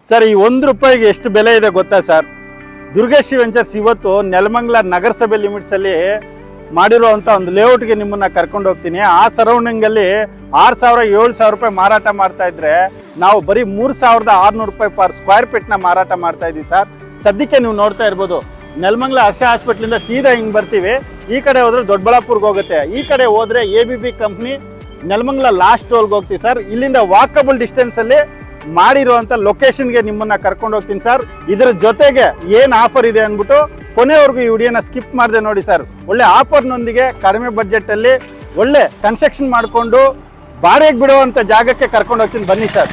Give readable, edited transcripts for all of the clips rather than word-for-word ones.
Sir, ಈ ₹1 ಎಷ್ಟು ಬೆಲೆ ಇದೆ ಗೊತ್ತಾ ಸರ್? ದುರ್ಗಶ್ರೀ ವೆಂಚರ್ಸ್ ಇವತ್ತು ನೆಲಮಂಗಲ ನಗರಸಭೆ ಲಿಮಿಟ್ಸಲ್ಲಿ ಮಾಡಿರುವಂಥ ಒಂದು ಲೇಔಟ್ಗೆ ನಿಮ್ಮನ್ನು ಕರ್ಕೊಂಡು ಹೋಗ್ತೀನಿ. ಆ ಸರೌಂಡಿಂಗಲ್ಲಿ 6,000-7,000 ರೂಪಾಯಿ ಮಾರಾಟ ಮಾಡ್ತಾ ಇದ್ರೆ ನಾವು ಬರೀ ₹3,600 ಪರ್ ಸ್ಕ್ವೇರ್ ಫೀಟ್ನ ಮಾರಾಟ ಮಾಡ್ತಾ ಇದ್ದೀವಿ ಸರ್. ಸದ್ಯಕ್ಕೆ ನೀವು ನೋಡ್ತಾ ಇರ್ಬೋದು, ನೆಲಮಂಗಲ ಹರ್ಷ ಹಾಸ್ಪಿಟ್ಲಿಂದ ಸೀದಾ ಹಿಂಗೆ ಬರ್ತೀವಿ. ಈ ಕಡೆ ಹೋದ್ರೆ ದೊಡ್ಡಬಳ್ಳಾಪುರ್ಗೆ ಹೋಗುತ್ತೆ, ಈ ಕಡೆ ಹೋದರೆ ABB ಕಂಪ್ನಿ ನೆಲಮಂಗಲ ಲಾಸ್ಟ್ ಟೋಲ್ಗೆ ಹೋಗ್ತೀವಿ ಸರ್. ಇಲ್ಲಿಂದ ವಾಕಬಲ್ ಡಿಸ್ಟೆನ್ಸಲ್ಲಿ ಮಾಡಿರುವಂಥ ಲೊಕೇಶನ್ಗೆ ನಿಮ್ಮನ್ನು ಕರ್ಕೊಂಡು ಹೋಗ್ತೀನಿ ಸರ್. ಇದರ ಜೊತೆಗೆ ಏನು ಆಫರ್ ಇದೆ ಅಂದ್ಬಿಟ್ಟು ಕೊನೆವರೆಗೂ ಈ ವಿಡಿಯೋನ ಸ್ಕಿಪ್ ಮಾಡಿದೆ ನೋಡಿ ಸರ್. ಒಳ್ಳೆ ಆಫರ್ನೊಂದಿಗೆ ಕಡಿಮೆ ಬಡ್ಜೆಟಲ್ಲಿ ಒಳ್ಳೆ ಕನ್ಸ್ಟ್ರಕ್ಷನ್ ಮಾಡಿಕೊಂಡು ಬಾಡಿಗೆಗೆ ಬಿಡುವಂಥ ಜಾಗಕ್ಕೆ ಕರ್ಕೊಂಡು ಹೋಗ್ತೀನಿ, ಬನ್ನಿ ಸರ್.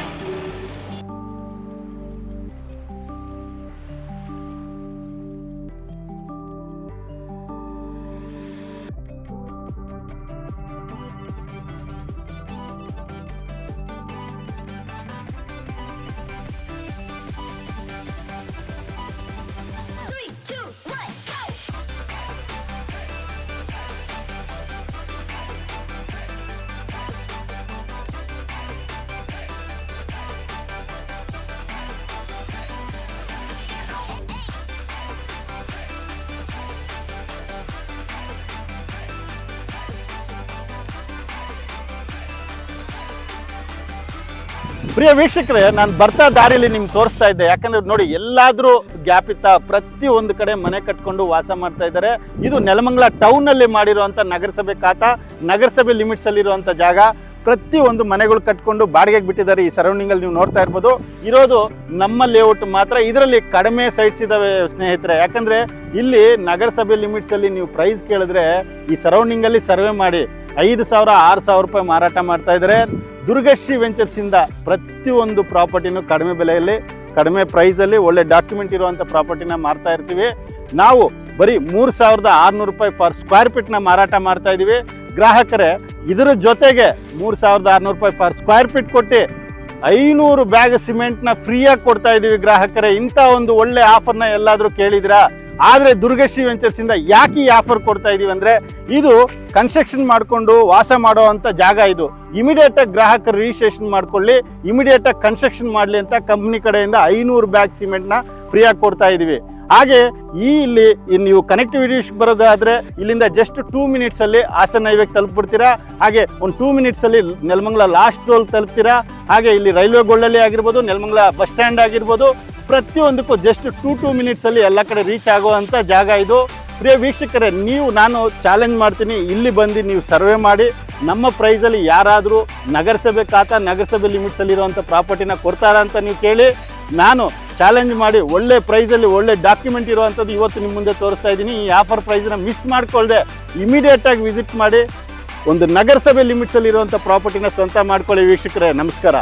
ಪ್ರಿಯ ವೀಕ್ಷಕರೇ, ನಾನು ಬರ್ತಾ ದಾರಿಯಲ್ಲಿ ನಿಮ್ಗೆ ತೋರಿಸ್ತಾ ಇದ್ದೆ. ಯಾಕಂದ್ರೆ ನೋಡಿ, ಎಲ್ಲಾದ್ರೂ ಗ್ಯಾಪ್ ಇತ್ತ ಪ್ರತಿ ಒಂದು ಕಡೆ ಮನೆ ಕಟ್ಕೊಂಡು ವಾಸ ಮಾಡ್ತಾ ಇದ್ದಾರೆ. ಇದು ನೆಲಮಂಗಲ ಟೌನಲ್ಲಿ ಮಾಡಿರುವಂಥ ನಗರಸಭೆ ಖಾತಾ, ನಗರಸಭೆ ಲಿಮಿಟ್ಸ್ ಅಲ್ಲಿರುವಂಥ ಜಾಗ. ಪ್ರತಿ ಒಂದು ಮನೆಗಳು ಕಟ್ಕೊಂಡು ಬಾಡಿಗೆಗೆ ಬಿಟ್ಟಿದ್ದಾರೆ. ಈ ಸರೌಂಡಿಂಗಲ್ಲಿ ನೀವು ನೋಡ್ತಾ ಇರ್ಬೋದು. ಇರೋದು ನಮ್ಮ ಲೇಔಟ್ ಮಾತ್ರ. ಇದರಲ್ಲಿ ಕಡಿಮೆ ಸೈಟ್ಸ್ ಇದಾವೆ ಸ್ನೇಹಿತರೆ. ಯಾಕಂದ್ರೆ ಇಲ್ಲಿ ನಗರಸಭೆ ಲಿಮಿಟ್ಸಲ್ಲಿ ನೀವು ಪ್ರೈಸ್ ಕೇಳಿದ್ರೆ ಈ ಸರೌಂಡಿಂಗಲ್ಲಿ ಸರ್ವೆ ಮಾಡಿ 5,000-6,000 ರೂಪಾಯಿ ಮಾರಾಟ ಮಾಡ್ತಾ ಇದ್ದಾರೆ. ದುರ್ಗಶ್ರೀ ವೆಂಚರ್ಸಿಂದ ಪ್ರತಿಯೊಂದು ಪ್ರಾಪರ್ಟಿನೂ ಕಡಿಮೆ ಬೆಲೆಯಲ್ಲಿ, ಕಡಿಮೆ ಪ್ರೈಸಲ್ಲಿ, ಒಳ್ಳೆ ಡಾಕ್ಯುಮೆಂಟ್ ಇರುವಂಥ ಪ್ರಾಪರ್ಟಿನ ಮಾರ್ತಾ ಇರ್ತೀವಿ. ನಾವು ಬರೀ 3,600 ರೂಪಾಯಿ ಪರ್ ಸ್ಕ್ವೇರ್ ಫೀಟ್ನ ಮಾರಾಟ ಮಾಡ್ತಾ ಇದ್ದೀವಿ. ಗ್ರಾಹಕರೇ, ಇದರ ಜೊತೆಗೆ 3,600 ರೂಪಾಯಿ ಪರ್ ಸ್ಕ್ವೇರ್ ಫೀಟ್ ಕೊಟ್ಟು 500 ಬ್ಯಾಗ್ ಸಿಮೆಂಟ್ನ ಫ್ರೀಯಾಗಿ ಕೊಡ್ತಾ ಇದ್ದೀವಿ ಗ್ರಾಹಕರೇ. ಇಂಥ ಒಂದು ಒಳ್ಳೆ ಆಫರ್ನ ಎಲ್ಲಾದರೂ ಕೇಳಿದಿರಾ? ಆದರೆ ದುರ್ಗಶ್ರೀ ವೆಂಚರ್ಸಿಂದ ಯಾಕೆ ಈ ಆಫರ್ ಕೊಡ್ತಾ ಇದ್ದೀವಿ ಅಂದರೆ, ಇದು ಕನ್ಸ್ಟ್ರಕ್ಷನ್ ಮಾಡಿಕೊಂಡು ವಾಸ ಮಾಡೋ ಅಂಥ ಜಾಗ. ಇದು ಇಮಿಡಿಯೇಟಾಗಿ ಗ್ರಾಹಕರು ರಿಜಿಸ್ಟ್ರೇಷನ್ ಮಾಡ್ಕೊಳ್ಳಿ, ಇಮಿಡಿಯೇಟಾಗಿ ಕನ್ಸ್ಟ್ರಕ್ಷನ್ ಮಾಡಲಿ ಅಂತ ಕಂಪ್ನಿ ಕಡೆಯಿಂದ 500 ಬ್ಯಾಗ್ ಸಿಮೆಂಟ್ನ ಫ್ರೀಯಾಗಿ ಕೊಡ್ತಾ ಇದ್ದೀವಿ. ಹಾಗೆ ಇಲ್ಲಿ ನೀವು ಕನೆಕ್ಟಿವಿಟಿ ಬರೋದಾದರೆ ಇಲ್ಲಿಂದ ಜಸ್ಟ್ 2 ಮಿನಿಟ್ಸಲ್ಲಿ ಹಾಸನ ಹೈವೇಗೆ ತಲುಪಿಬಿಡ್ತೀರಾ. ಹಾಗೆ ಒಂದು 2 ಮಿನಿಟ್ಸಲ್ಲಿ ನೆಲಮಂಗಲ ಲಾಸ್ಟ್ ಟೋಲ್ ತಲುಪ್ತೀರಾ. ಹಾಗೆ ಇಲ್ಲಿ ರೈಲ್ವೆ ಗೋಲ್ಡಲ್ಲಿ ಆಗಿರ್ಬೋದು, ನೆಲಮಂಗಲ ಬಸ್ ಸ್ಟ್ಯಾಂಡ್ ಆಗಿರ್ಬೋದು, ಪ್ರತಿಯೊಂದಕ್ಕೂ ಜಸ್ಟ್ 2 ಮಿನಿಟ್ಸಲ್ಲಿ ಎಲ್ಲ ಕಡೆ ರೀಚ್ ಆಗುವಂಥ ಜಾಗ ಇದು. ಪ್ರಿಯ ವೀಕ್ಷಕರೇ, ನಾನು ಚಾಲೆಂಜ್ ಮಾಡ್ತೀನಿ, ಇಲ್ಲಿ ಬಂದು ನೀವು ಸರ್ವೆ ಮಾಡಿ ನಮ್ಮ ಪ್ರೈಸಲ್ಲಿ ಯಾರಾದರೂ ನಗರಸಭೆ ಖಾತಾ, ನಗರಸಭೆ ಲಿಮಿಟ್ಸಲ್ಲಿರುವಂಥ ಪ್ರಾಪರ್ಟಿನ ಕೊಡ್ತಾರಾ ಅಂತ ನೀವು ಕೇಳಿ. ನಾನು ಚಾಲೆಂಜ್ ಮಾಡಿ ಒಳ್ಳೆ ಪ್ರೈಸಲ್ಲಿ ಒಳ್ಳೆ ಡಾಕ್ಯುಮೆಂಟ್ ಇರುವಂಥದ್ದು ಇವತ್ತು ನಿಮ್ಮ ಮುಂದೆ ತೋರಿಸ್ತಾ ಇದ್ದೀನಿ. ಈ ಆಫರ್ ಪ್ರೈಸ್ನ ಮಿಸ್ ಮಾಡ್ಕೊಳ್ಳದೆ ಇಮಿಡಿಯೇಟಾಗಿ ವಿಸಿಟ್ ಮಾಡಿ ಒಂದು ನಗರಸಭೆ ಲಿಮಿಟ್ಸಲ್ಲಿರುವಂಥ ಪ್ರಾಪರ್ಟಿನ ಸ್ವಂತ ಮಾಡ್ಕೊಳ್ಳಿ ವೀಕ್ಷಕರೇ. ನಮಸ್ಕಾರ.